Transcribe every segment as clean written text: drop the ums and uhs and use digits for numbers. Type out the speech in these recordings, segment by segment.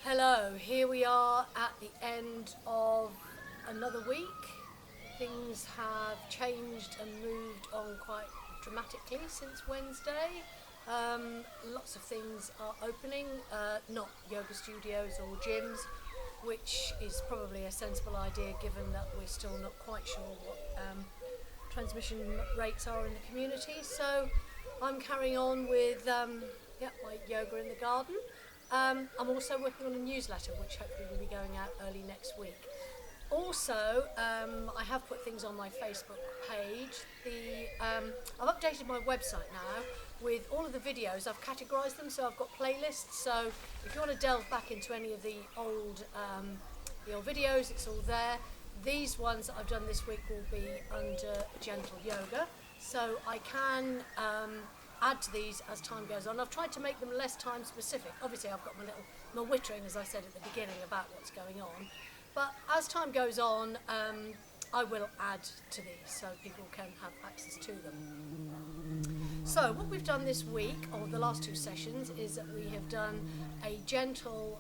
Hello, here we are at the end of another week. Things have changed and moved on quite dramatically since Wednesday. Lots of things are opening, not yoga studios or gyms, which is probably a sensible idea given that we're still not quite sure what transmission rates are in the community. So I'm carrying on with my yoga in the garden. I'm also working on a newsletter which hopefully will be going out early next week. Also, I have put things on my Facebook page. I've updated my website now with all of the videos. I've categorised them, so I've got playlists. So if you want to delve back into any of the old videos, it's all there. These ones that I've done this week will be under gentle yoga, so I can add to these as time goes on. I've tried to make them less time specific. Obviously, I've got my wittering, as I said at the beginning, about what's going on. But as time goes on, I will add to these so people can have access to them. So what we've done this week, or the last two sessions, is that we have done a gentle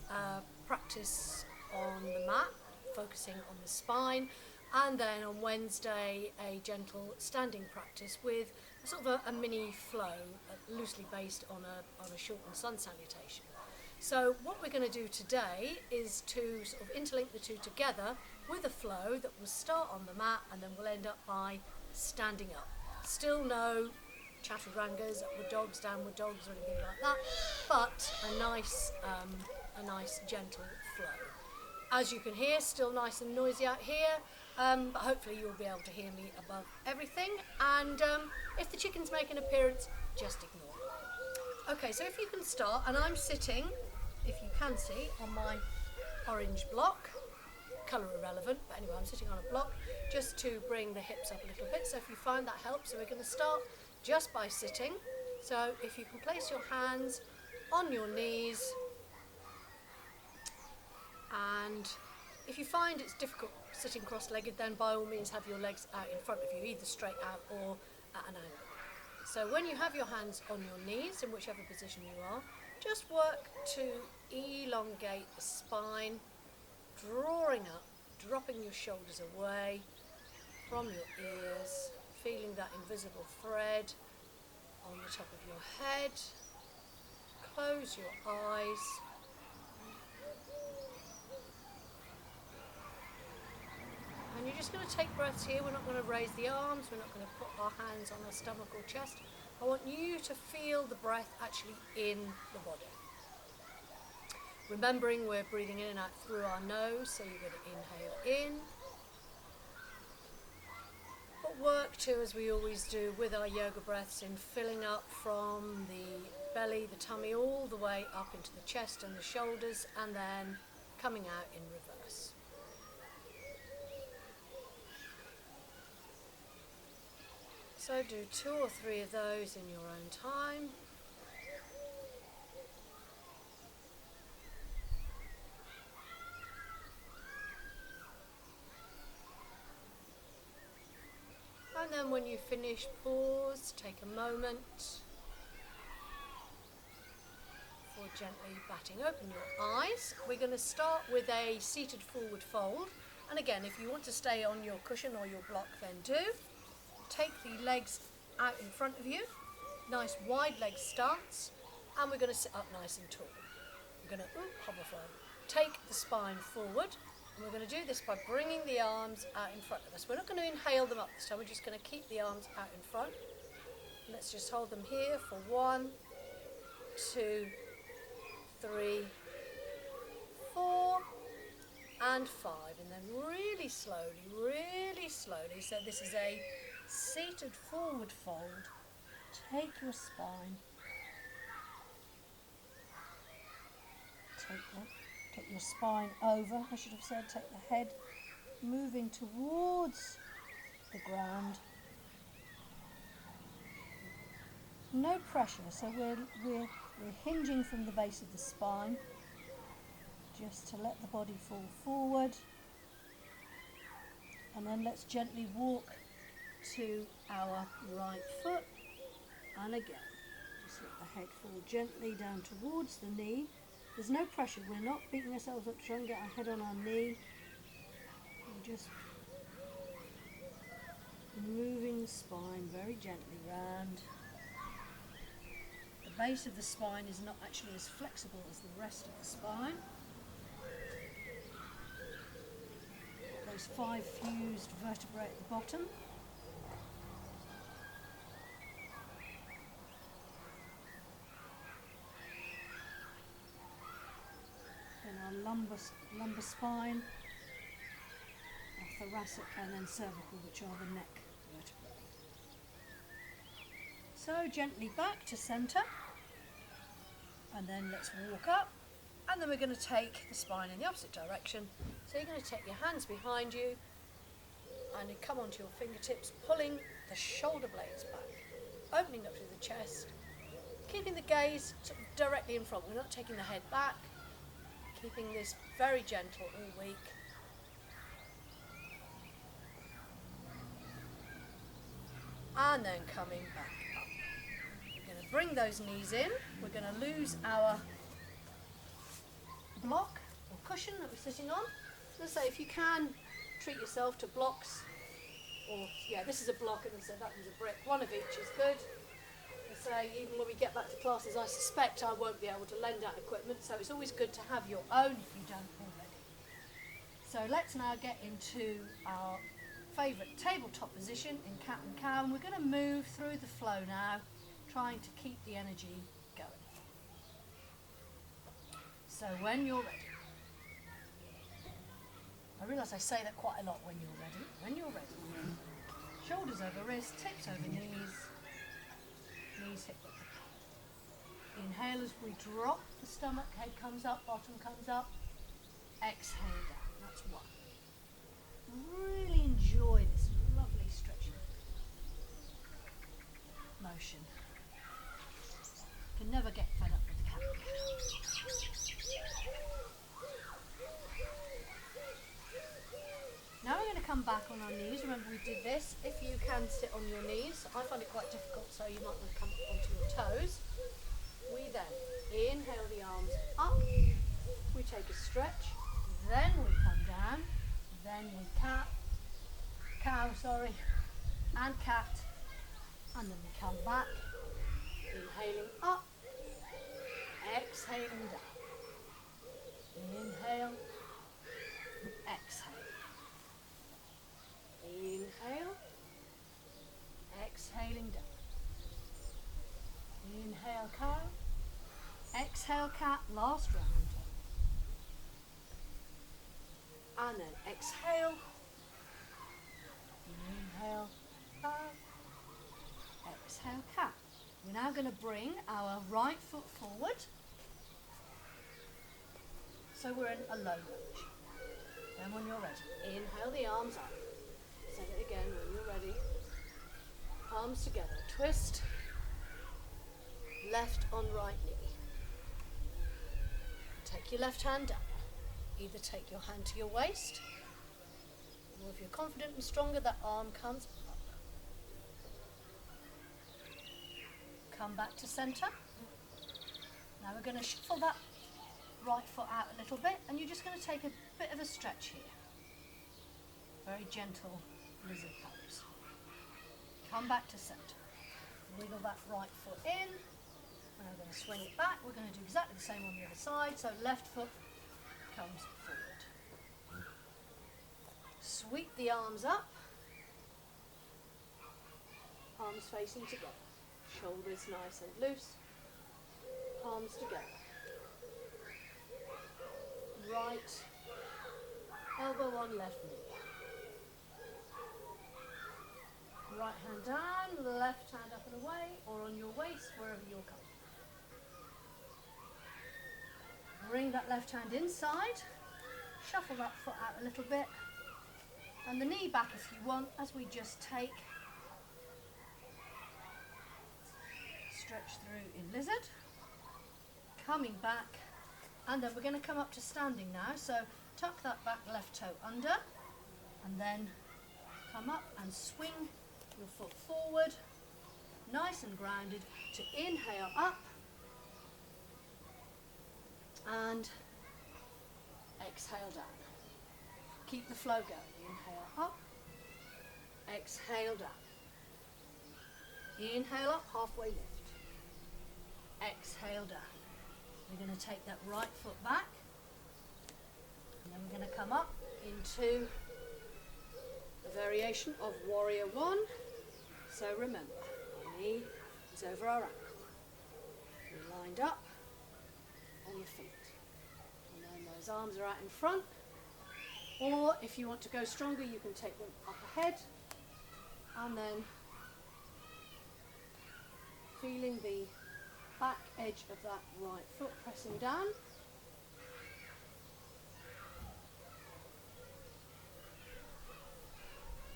practice on the mat, focusing on the spine, and then on Wednesday a gentle standing practice with sort of a mini flow, loosely based on a shortened sun salutation. So what we're going to do today is to sort of interlink the two together with a flow that will start on the mat and then we'll end up by standing up. Still no chaturangas, upward dogs, downward dogs, or anything like that, but a nice gentle flow. As you can hear, still nice and noisy out here, but hopefully you'll be able to hear me above everything. And if the chickens make an appearance, just ignore them. Okay, so if you can start, and I'm sitting, if you can see, on my orange block, colour irrelevant, but anyway, I'm sitting on a block just to bring the hips up a little bit. So if you find that helps, so we're going to start just by sitting. So if you can place your hands on your knees, and if you find it's difficult sitting cross-legged, then by all means have your legs out in front of you, either straight out or at an angle. So when you have your hands on your knees, in whichever position you are, just work to elongate the spine, drawing up, dropping your shoulders away from your ears, feeling that invisible thread on the top of your head. Close your eyes. And you're just going to take breaths here. We're not going to raise the arms. We're not going to put our hands on our stomach or chest. I want you to feel the breath actually in the body. Remembering we're breathing in and out through our nose, so you're going to inhale in. But work too, as we always do with our yoga breaths, in filling up from the belly, the tummy, all the way up into the chest and the shoulders, and then coming out in reverse. So do 2 or 3 of those in your own time. And then when you finish, pause, take a moment for gently batting open your eyes. We're going to start with a seated forward fold. And again, if you want to stay on your cushion or your block, then do. Take the legs out in front of you, nice wide leg stance, and we're going to sit up nice and tall. We're going to hover forward. Take the spine forward, and we're going to do this by bringing the arms out in front of us. We're not going to inhale them up this time, we're just going to keep the arms out in front. Let's just hold them here for 1, 2, 3, 4, and 5, and then really slowly, so this is a seated forward fold. Take your spine, take your spine over, I should have said, take the head moving towards the ground. No pressure, so we're hinging from the base of the spine, just to let the body fall forward. And then let's gently walk to our right foot, and again just let the head fall gently down towards the knee, There's no pressure. We're not beating ourselves up to try and get our head on our knee. We're just moving the spine very gently round. The base of the spine is not actually as flexible as the rest of the spine. Those 5 fused vertebrae at the bottom. Then our lumbar spine, our thoracic and then cervical, which are the neck vertebrae. So gently back to centre, and then let's walk up, and then we're going to take the spine in the opposite direction. So you're going to take your hands behind you and you come onto your fingertips, pulling the shoulder blades back, opening up through the chest, keeping the gaze sort of directly in front. We're not taking the head back, keeping this very gentle all week. And then coming back up. We're going to bring those knees in. We're going to lose our block or cushion that we're sitting on. Let's say if you can treat yourself to blocks, or this is a block and so that was a brick. One of each is good. Let's say even when we get back to classes, I suspect I won't be able to lend out equipment, so it's always good to have your own if you don't already. So let's now get into our favourite tabletop position in cat and cow, and we're going to move through the flow now, trying to keep the energy going. So when you're ready, I realise I say that quite a lot, when you're ready. When you're ready, shoulders over wrists, hips over knees, knees hip width apart. Inhale as we drop the stomach, head comes up, bottom comes up. Exhale down, that's one. Really enjoy this lovely stretching motion. Can never get fed up with the cat. Now we're going to come back on our knees. Remember we did this. If you can sit on your knees, I find it quite difficult, so you might want to come up onto your toes. We then inhale the arms up, we take a stretch, then we come down, then we and cat, and then we come back, inhaling up, exhaling down. Inhale, exhale. Inhale, exhaling down. Inhale cow, exhale cat, last round. And then exhale, inhale cow, exhale cat. We're now going to bring our right foot forward, so we're in a low lunge. Then when you're ready, inhale the arms up. Say it again when you're ready. Palms together, twist, left on right knee. Take your left hand down. Either take your hand to your waist, or if you're confident and stronger, that arm comes up. Come back to centre. Now we're going to shuffle that right foot out a little bit, and you're just going to take a bit of a stretch here. Very gentle lizard pose. Come back to centre. Wiggle that right foot in. And I'm going to swing it back. We're going to do exactly the same on the other side. So left foot comes forward. Sweep the arms up. Palms facing together. Shoulders nice and loose. Palms together. Right elbow on left knee. Right hand down, left hand up and away, or on your waist, wherever you're comfortable. Bring that left hand inside, shuffle that foot out a little bit, and the knee back if you want, as we just take, stretch through in lizard, coming back, and then we're going to come up to standing now, so tuck that back left toe under, and then come up and swing your foot forward, nice and grounded, to inhale up, and exhale down. Keep the flow going. Inhale up, exhale down. Inhale up, halfway lift. Exhale down. We're going to take that right foot back, and then we're going to come up into a variation of Warrior One. So remember, our knee is over our ankle. We're lined up on the feet. And then those arms are out in front. Or if you want to go stronger, you can take them up ahead. And then feeling the back edge of that right foot pressing down.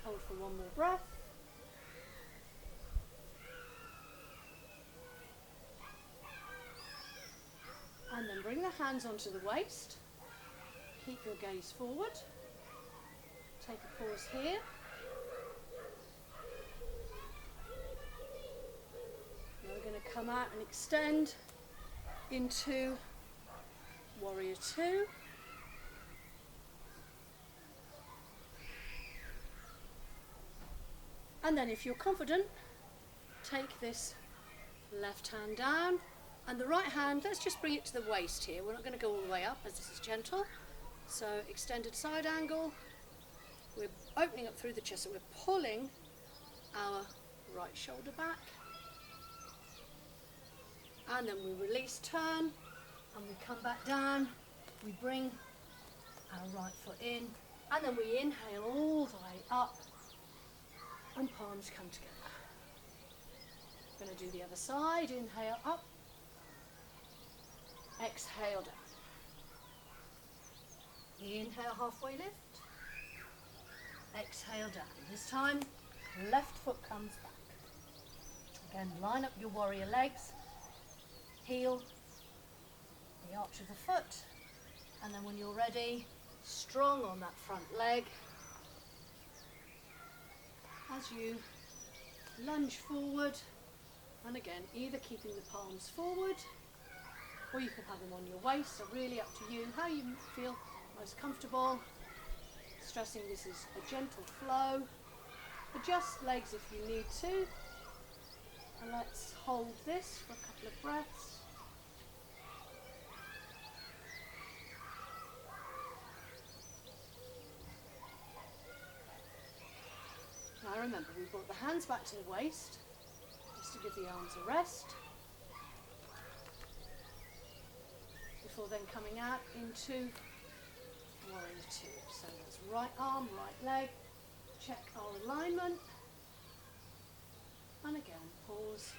Hold for one more breath. And then bring the hands onto the waist. Keep your gaze forward. Take a pause here. Now we're going to come out and extend into Warrior Two. And then if you're confident, take this left hand down and the right hand, let's just bring it to the waist here. We're not going to go all the way up as this is gentle. So extended side angle. We're opening up through the chest, so we're pulling our right shoulder back. And then we release, turn, and we come back down. We bring our right foot in, and then we inhale all the way up, and palms come together. We're going to do the other side. Inhale up, exhale down. Inhale, halfway lift, exhale down. This time, left foot comes back. Again, line up your warrior legs, heel, the arch of the foot, and then when you're ready, strong on that front leg, as you lunge forward, and again, either keeping the palms forward, or you can have them on your waist, so really up to you, how you feel most comfortable. Stressing this is a gentle flow. Adjust legs if you need to. And let's hold this for a couple of breaths. Now remember, we brought the hands back to the waist, just to give the arms a rest. Before then coming out into Warrior Two. So that's right arm, right leg. Check our alignment. And again, pause.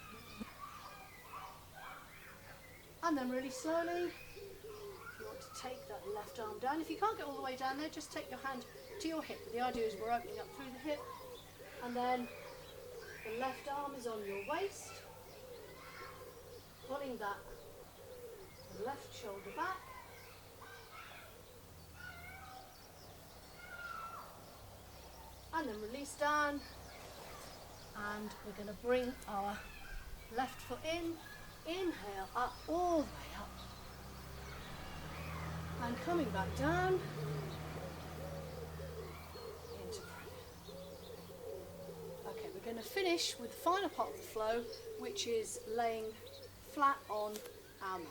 And then really slowly, if you want to take that left arm down. If you can't get all the way down there, just take your hand to your hip. But the idea is we're opening up through the hip. And then the left arm is on your waist. Pulling that left shoulder back. And then release down. And we're going to bring our left foot in. Inhale up, all the way up. And coming back down into prayer. Okay, we're going to finish with the final part of the flow, which is laying flat on our mat.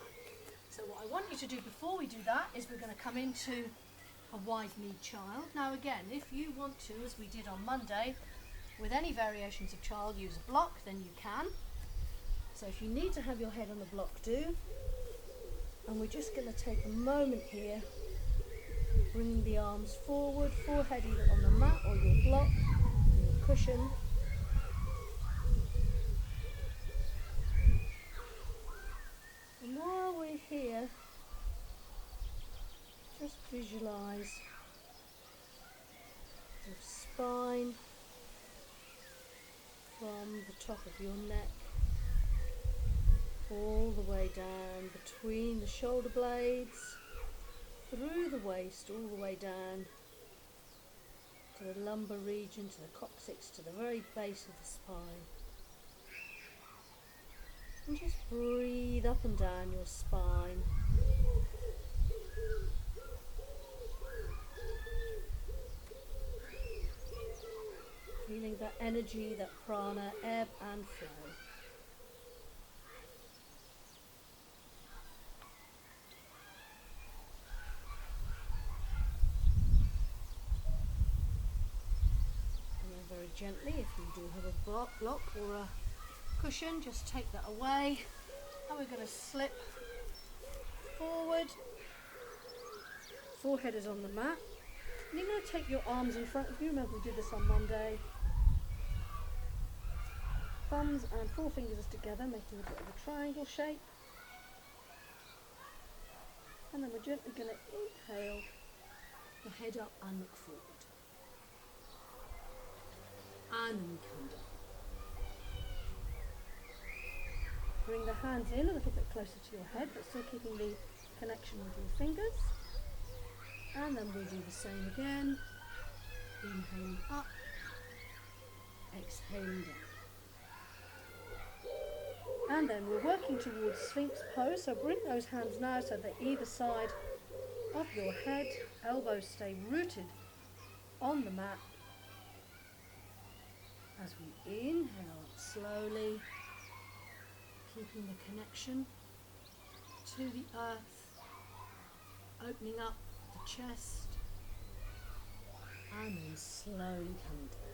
So what I want you to do before we do that is we're going to come into a wide-kneed child. Now again, if you want to, as we did on Monday, with any variations of child, use a block, then you can. So if you need to have your head on the block, do. And we're just going to take a moment here, bringing the arms forward, forehead either on the mat or your block, your cushion. And while we're here, just visualise the spine from the top of your neck all the way down between the shoulder blades, through the waist, all the way down to the lumbar region, to the coccyx, to the very base of the spine. And just breathe up and down your spine. energy, that prana, ebb and flow. And then very gently, if you do have a block or a cushion, just take that away. And we're going to slip forward. Forehead is on the mat. And you're going to take your arms in front of you. Remember we did this on Monday. Thumbs and forefingers together, making a bit of a triangle shape. And then we're gently going to inhale the head up and look forward. And then we come down. Bring the hands in a little bit closer to your head, but still keeping the connection with your fingers. And then we'll do the same again. Inhaling up, exhaling down. And then we're working towards Sphinx pose, so bring those hands now so that either side of your head, elbows stay rooted on the mat. As we inhale up slowly, keeping the connection to the earth, opening up the chest, and then slowly coming down.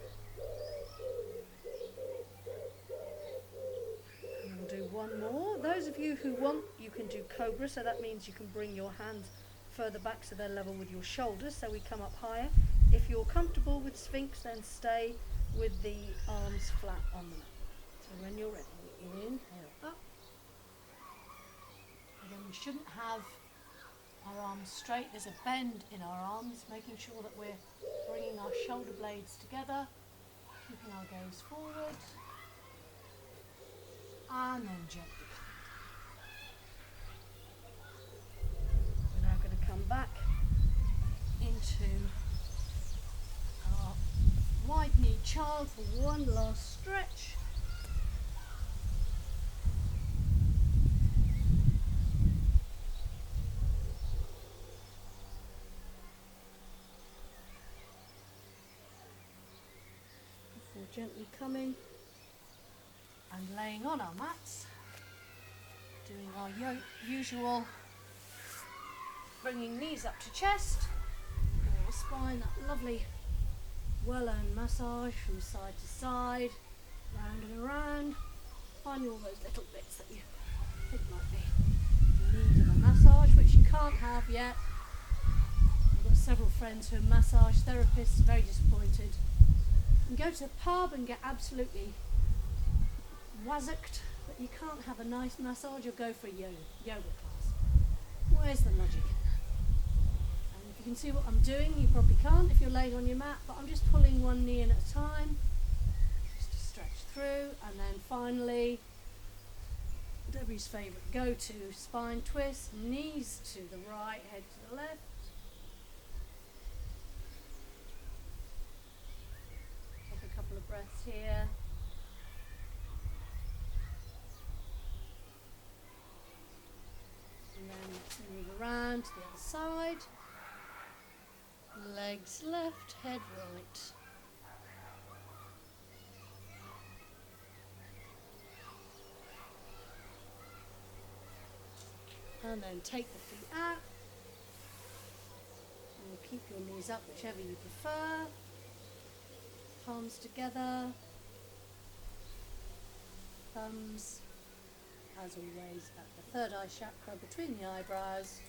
And we'll do one more. Those of you who want, you can do cobra, so that means you can bring your hands further back so they're level with your shoulders, so we come up higher. If you're comfortable with Sphinx, then stay with the arms flat on the mat. So when you're ready, inhale up. Again, we shouldn't have our arms straight. There's a bend in our arms, making sure that we're bringing our shoulder blades together, keeping our gaze forward, and then gently. We're now going to come back into our wide-kneed child for one last stretch. Before gently coming and laying on our mats, doing our usual bringing knees up to chest, or spine, that lovely well-earned massage from side to side, round and around. Find all those little bits that you think might be in need of a massage, which you can't have yet. I've got several friends who are massage therapists, very disappointed. You can go to the pub and get absolutely wazzocked, but you can't have a nice massage or go for a yoga class. Where's the logic? And if you can see what I'm doing, you probably can't if you're laying on your mat, but I'm just pulling one knee in at a time, just to stretch through, and then finally, Debbie's favourite go-to, spine twist, knees to the right, head to the left. Take a couple of breaths here. And then move around to the other side. Legs left, head right. And then take the feet out. And keep your knees up, whichever you prefer. Palms together. Thumbs, as always, at the third eye chakra between the eyebrows.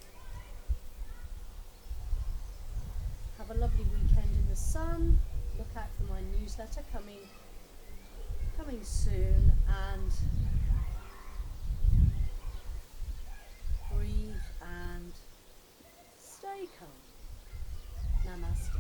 Have a lovely weekend in the sun. Look out for my newsletter coming soon, and breathe and stay calm. Namaste.